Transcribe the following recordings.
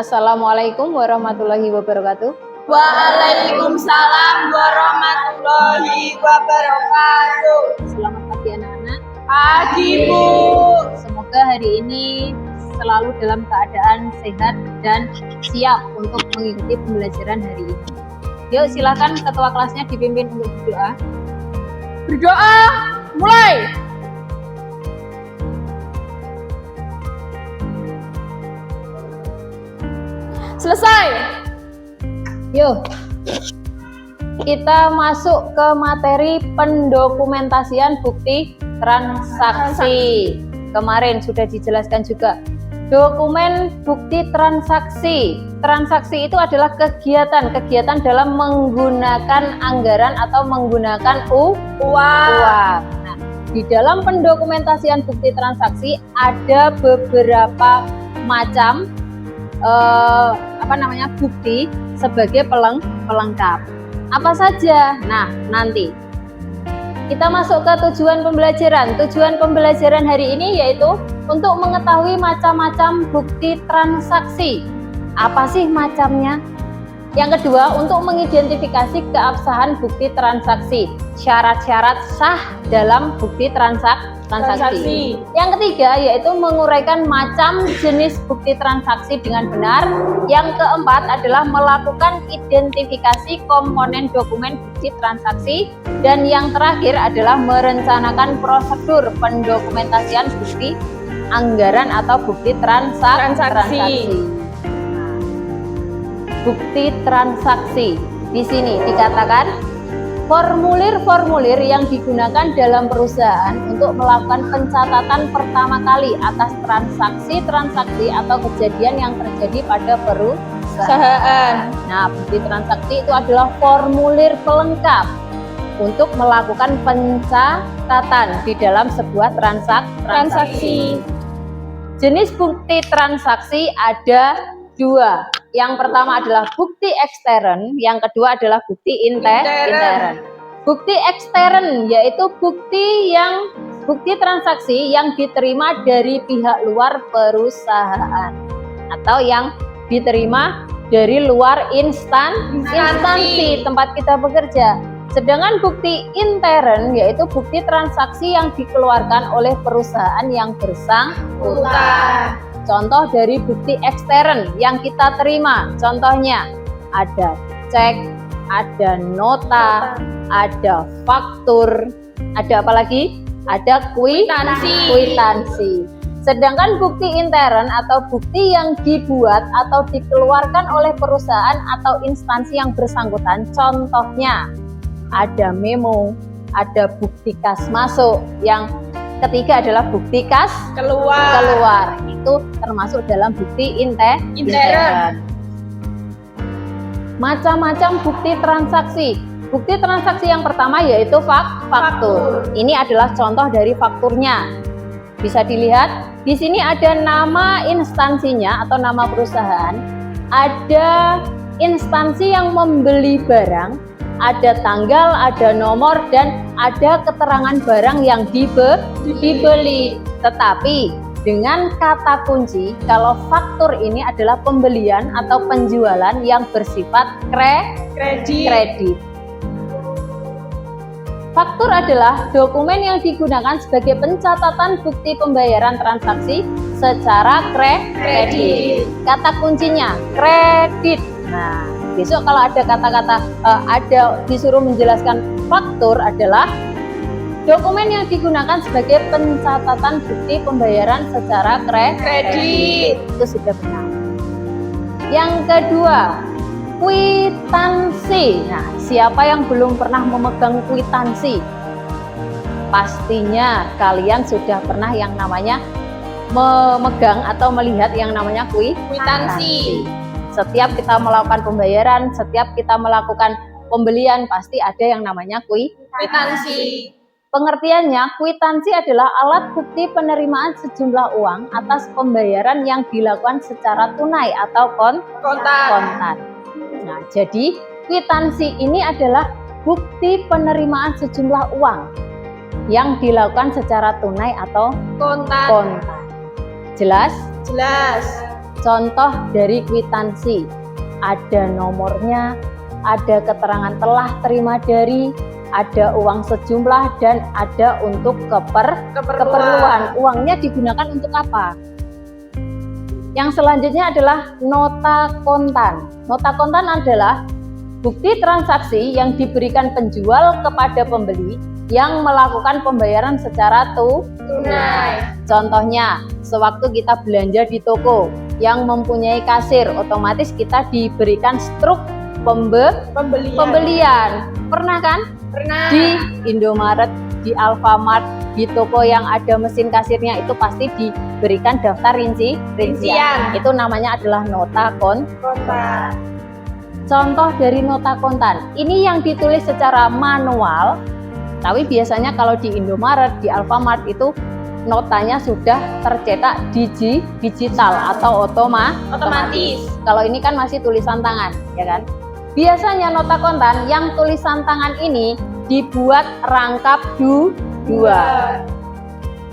Assalamualaikum warahmatullahi wabarakatuh. Waalaikumsalam warahmatullahi wabarakatuh. Selamat pagi anak-anak. Pagi Bu. Semoga hari ini selalu dalam keadaan sehat dan siap untuk mengikuti pembelajaran hari ini. Yuk silakan ketua kelasnya dipimpin untuk berdoa. Berdoa, mulai. Selesai. Yuk, kita masuk ke materi pendokumentasian bukti transaksi. Kemarin sudah dijelaskan juga. Dokumen bukti transaksi. Transaksi itu adalah kegiatan dalam menggunakan anggaran atau menggunakan uang. Nah, di dalam pendokumentasian bukti transaksi ada beberapa macam bukti sebagai pelengkap. Apa saja? Nah, nanti kita masuk ke tujuan pembelajaran. Tujuan pembelajaran hari ini yaitu untuk mengetahui macam-macam bukti transaksi. Apa sih macamnya? Yang kedua, untuk mengidentifikasi keabsahan bukti transaksi. Syarat-syarat sah dalam bukti transaksi. Yang ketiga yaitu menguraikan macam jenis bukti transaksi dengan benar. Yang keempat adalah melakukan identifikasi komponen dokumen bukti transaksi. Dan yang terakhir adalah merencanakan prosedur pendokumentasian bukti anggaran atau bukti transaksi. Bukti transaksi. Di sini dikatakan formulir-formulir yang digunakan dalam perusahaan untuk melakukan pencatatan pertama kali atas transaksi atau kejadian yang terjadi pada perusahaan. Nah, bukti transaksi itu adalah formulir pelengkap untuk melakukan pencatatan di dalam sebuah transaksi. Jenis bukti transaksi ada dua. Yang pertama adalah bukti ekstern, yang kedua adalah bukti intern. Bukti ekstern yaitu bukti transaksi yang diterima dari pihak luar perusahaan atau yang diterima dari luar instansi tempat kita bekerja. Sedangkan bukti intern yaitu bukti transaksi yang dikeluarkan oleh perusahaan yang bersangkutan. Contoh dari bukti ekstern yang kita terima, contohnya ada cek, ada nota, ada faktur, ada apa lagi? Ada kwitansi. Sedangkan bukti intern atau bukti yang dibuat atau dikeluarkan oleh perusahaan atau instansi yang bersangkutan, contohnya ada memo, ada bukti kas masuk, yang ketiga adalah bukti kas keluar. Itu termasuk dalam bukti intern. Macam-macam bukti transaksi. Bukti transaksi yang pertama yaitu faktur. Ini adalah contoh dari fakturnya. Bisa dilihat di sini ada nama instansinya atau nama perusahaan, ada instansi yang membeli barang, ada tanggal, ada nomor, dan ada keterangan barang yang dibeli. Tetapi dengan kata kunci, kalau faktur ini adalah pembelian atau penjualan yang bersifat kredit. Faktur adalah dokumen yang digunakan sebagai pencatatan bukti pembayaran transaksi secara kredit. Kata kuncinya kredit. Nah, besok kalau ada kata-kata disuruh menjelaskan faktur adalah dokumen yang digunakan sebagai pencatatan bukti pembayaran secara kredit. Itu sudah benar. Yang kedua, kwitansi. Nah, siapa yang belum pernah memegang kwitansi? Pastinya kalian sudah pernah yang namanya memegang atau melihat yang namanya kwitansi. Setiap kita melakukan pembayaran, setiap kita melakukan pembelian, pasti ada yang namanya kwitansi. Pengertiannya, kwitansi adalah alat bukti penerimaan sejumlah uang atas pembayaran yang dilakukan secara tunai atau kontan. Nah, jadi kwitansi ini adalah bukti penerimaan sejumlah uang yang dilakukan secara tunai atau kontan. Jelas? Jelas. contoh dari kwitansi. Ada nomornya, ada keterangan telah terima dari, ada uang sejumlah, dan ada untuk keperluan. Uangnya digunakan untuk apa? Yang selanjutnya adalah nota kontan. Nota kontan adalah bukti transaksi yang diberikan penjual kepada pembeli yang melakukan pembayaran secara tunai. Contohnya, sewaktu kita belanja di toko yang mempunyai kasir, otomatis kita diberikan struk pembelian. Pernah kan? Pernah. Di Indomaret, di Alfamart, di toko yang ada mesin kasirnya itu pasti diberikan daftar rincian. Itu namanya adalah nota kontan. Contoh dari nota kontan. Ini yang ditulis secara manual, tapi biasanya kalau di Indomaret, di Alfamart itu notanya sudah tercetak digital atau otomatis. Kalau ini kan masih tulisan tangan, ya kan? Biasanya nota kontan yang tulisan tangan ini dibuat rangkap dua.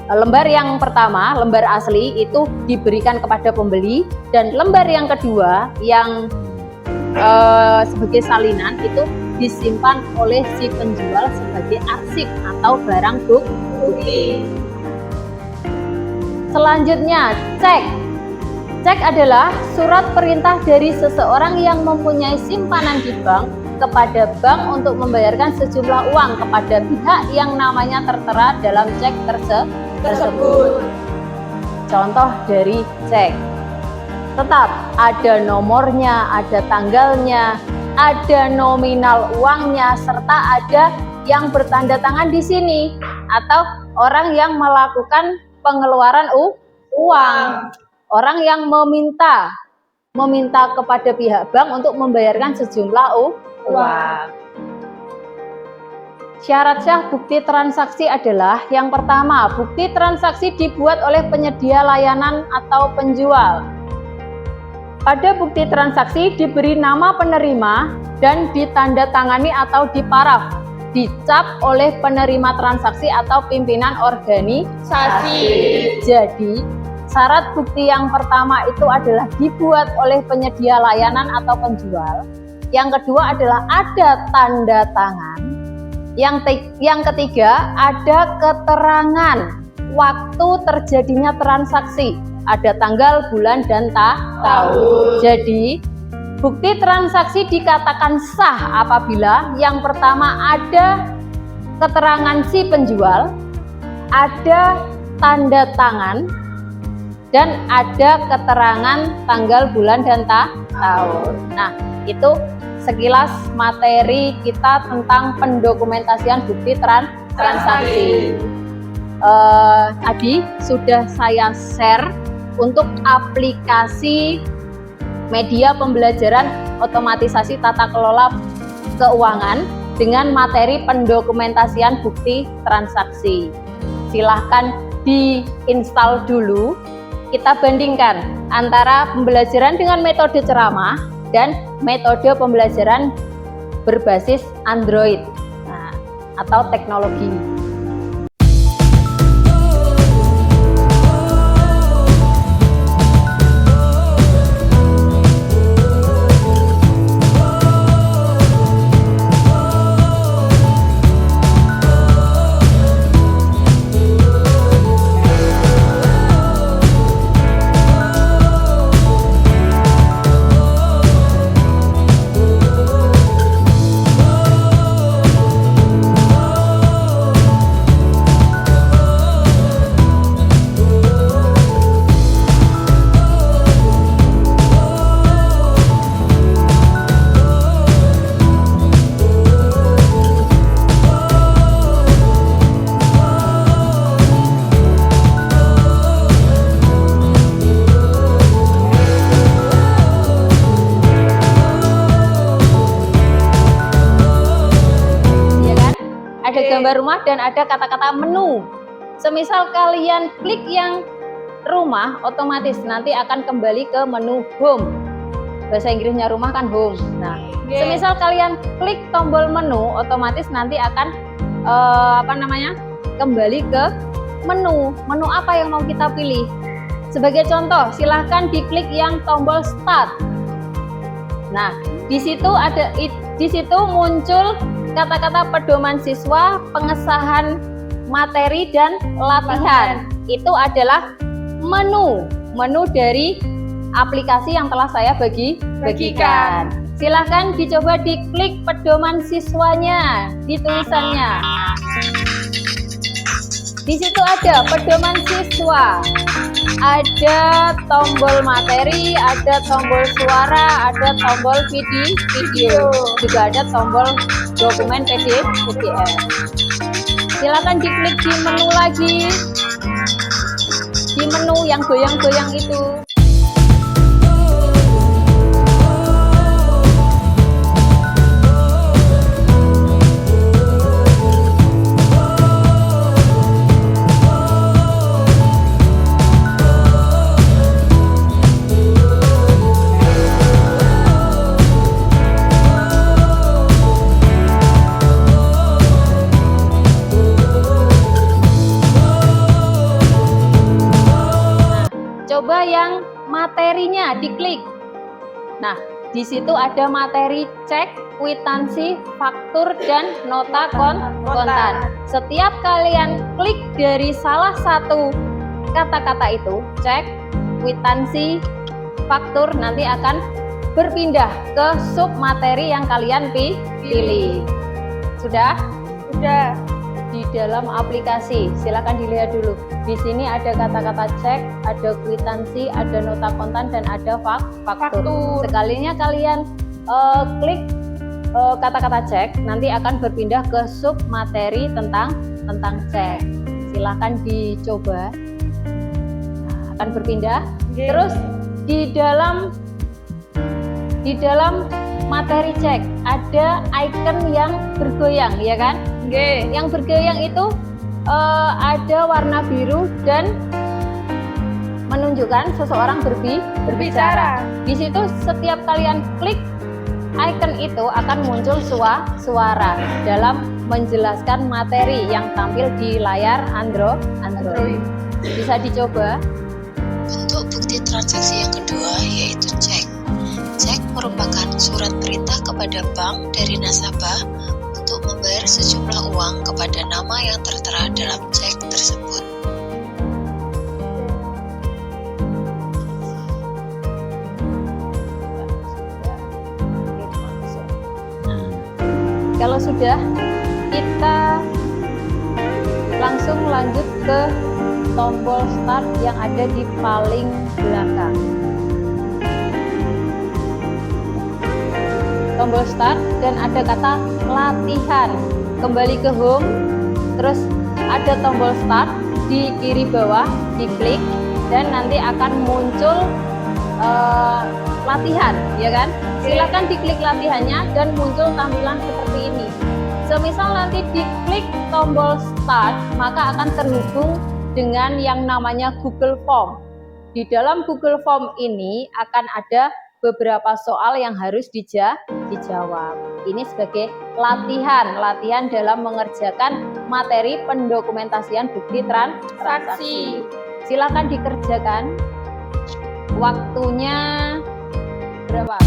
Lembar yang pertama, lembar asli itu diberikan kepada pembeli, dan lembar yang kedua yang sebagai salinan itu disimpan oleh si penjual sebagai arsip atau barang bukti. Selanjutnya, cek. Cek adalah surat perintah dari seseorang yang mempunyai simpanan di bank kepada bank untuk membayarkan sejumlah uang kepada pihak yang namanya tertera dalam cek tersebut. Contoh dari cek. Tetap ada nomornya, ada tanggalnya, ada nominal uangnya, serta ada yang bertanda tangan di sini atau orang yang melakukan pengeluaran uang. Orang yang meminta kepada pihak bank untuk membayarkan sejumlah uang. Syarat sah bukti transaksi adalah yang pertama, bukti transaksi dibuat oleh penyedia layanan atau penjual. Pada bukti transaksi diberi nama penerima dan ditandatangani atau diparaf, dicap oleh penerima transaksi atau pimpinan organisasi. Jadi, syarat bukti yang pertama itu adalah dibuat oleh penyedia layanan atau penjual. Yang kedua adalah ada tanda tangan. Yang ketiga ada keterangan waktu terjadinya transaksi. Ada tanggal, bulan, dan tahun. Jadi, bukti transaksi dikatakan sah apabila yang pertama ada keterangan si penjual, ada tanda tangan, dan ada keterangan tanggal, bulan, dan tahun. Nah, itu sekilas materi kita tentang pendokumentasian bukti transaksi. Tadi sudah saya share untuk aplikasi media pembelajaran otomatisasi tata kelola keuangan dengan materi pendokumentasian bukti transaksi. Silahkan diinstal dulu. Kita bandingkan antara pembelajaran dengan metode ceramah dan metode pembelajaran berbasis Android atau teknologi. Ada gambar rumah dan ada kata-kata menu. Semisal kalian klik yang rumah, otomatis nanti akan kembali ke menu home. Bahasa Inggrisnya rumah kan home. Nah, semisal kalian klik tombol menu, otomatis nanti akan kembali ke menu. Menu apa yang mau kita pilih? Sebagai contoh, silahkan diklik yang tombol start. Nah, di situ muncul kata-kata pedoman siswa, pengesahan materi dan latihan. Itu adalah menu dari aplikasi yang telah saya bagikan. Silahkan dicoba diklik pedoman siswanya di tulisannya. Di situ ada pedoman siswa, ada tombol materi, ada tombol suara, ada tombol video, juga ada tombol dokumen PDF. Silakan diklik di menu lagi, di menu yang goyang-goyang itu. Coba yang materinya diklik. Nah, di situ ada materi cek, kwitansi, faktur, dan nota kontan. Setiap kalian klik dari salah satu kata-kata itu, cek, kwitansi, faktur, nanti akan berpindah ke sub materi yang kalian pilih. Sudah? Sudah. Di dalam aplikasi, silakan dilihat dulu. Di sini ada kata-kata cek, ada kwitansi, ada nota kontan, dan ada faktur. Sekalinya kalian klik kata-kata cek, nanti akan berpindah ke sub materi tentang cek. Silakan dicoba. Nah, akan berpindah. Okay. Terus di dalam materi cek ada icon yang bergoyang, ya kan? Okay. Yang bergoyang itu ada warna biru dan menunjukkan seseorang berbicara. Di situ setiap kalian klik icon itu akan muncul suara dalam menjelaskan materi yang tampil di layar Android. Bisa dicoba. Untuk bukti transaksi yang kedua yaitu cek. Cek merupakan surat perintah kepada bank dari nasabah untuk membayar sejumlah uang kepada nama yang tertera dalam cek tersebut. Kalau sudah, kita langsung lanjut ke tombol start yang ada di paling belakang. Tombol start dan ada kata latihan. Kembali ke home, terus ada tombol start di kiri bawah, diklik dan nanti akan muncul latihan, ya kan? Silakan diklik latihannya dan muncul tampilan seperti ini. Semisal nanti diklik tombol start, maka akan terhubung dengan yang namanya Google Form. Di dalam Google Form ini akan ada beberapa soal yang harus dijawab. Ini sebagai latihan dalam mengerjakan materi pendokumentasian bukti transaksi. Silakan dikerjakan. Waktunya berapa?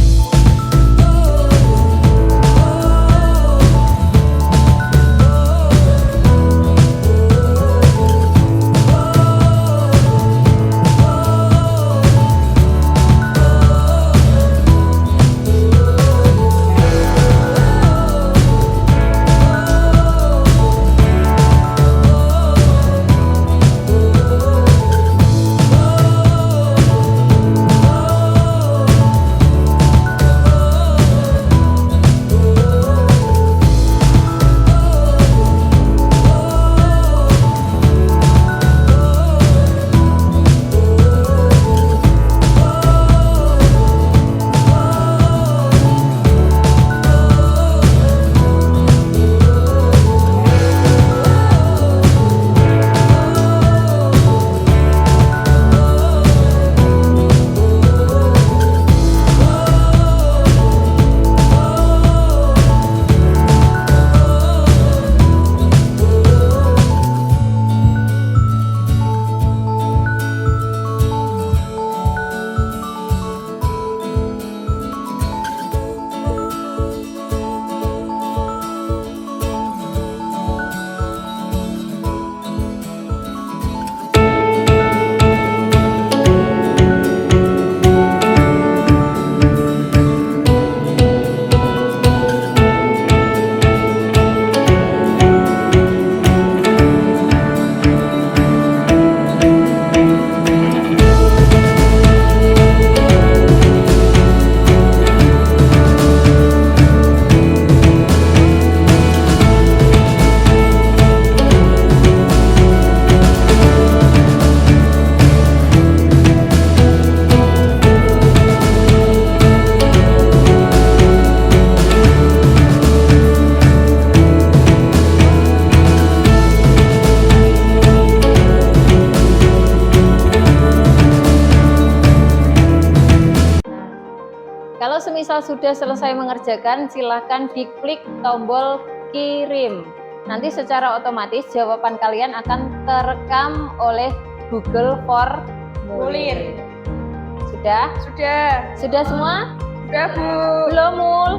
Jika sudah selesai mengerjakan, silakan diklik tombol kirim. Nanti secara otomatis jawaban kalian akan terekam oleh Google Formulir. Sudah? Sudah. Sudah semua? Sudah, Bu. Belum, Mul?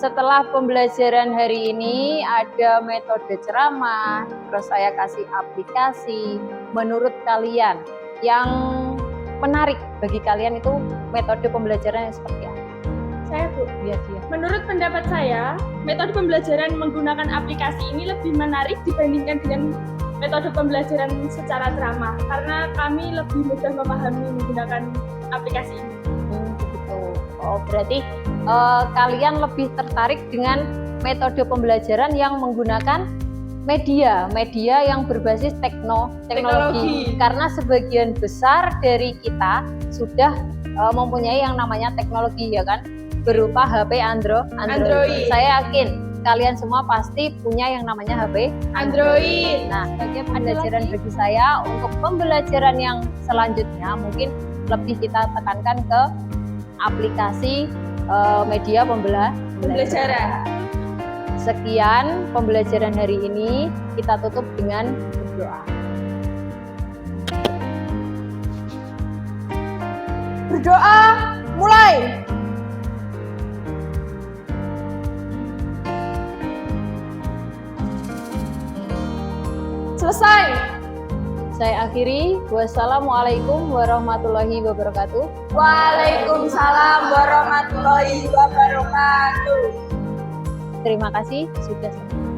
Setelah pembelajaran hari ini ada metode ceramah, terus saya kasih aplikasi. Menurut kalian yang menarik bagi kalian itu metode pembelajaran yang seperti apa? Saya, Bu. Biar dia. Menurut pendapat saya, metode pembelajaran menggunakan aplikasi ini lebih menarik dibandingkan dengan metode pembelajaran secara ceramah karena kami lebih mudah memahami menggunakan aplikasi ini. Begitu. Oh, berarti kalian lebih tertarik dengan metode pembelajaran yang menggunakan media yang berbasis teknologi. Karena sebagian besar dari kita sudah mempunyai yang namanya teknologi, ya kan, berupa HP Android. Saya yakin kalian semua pasti punya yang namanya HP Android. Nah, sebagai pembelajaran bagi saya untuk pembelajaran yang selanjutnya mungkin lebih kita tekankan ke aplikasi media pembelajaran. Sekian pembelajaran hari ini, kita tutup dengan berdoa. Berdoa, mulai. Selesai. Saya akhiri. Wassalamualaikum warahmatullahi wabarakatuh. Waalaikumsalam warahmatullahi wabarakatuh. Terima kasih sudah selesai.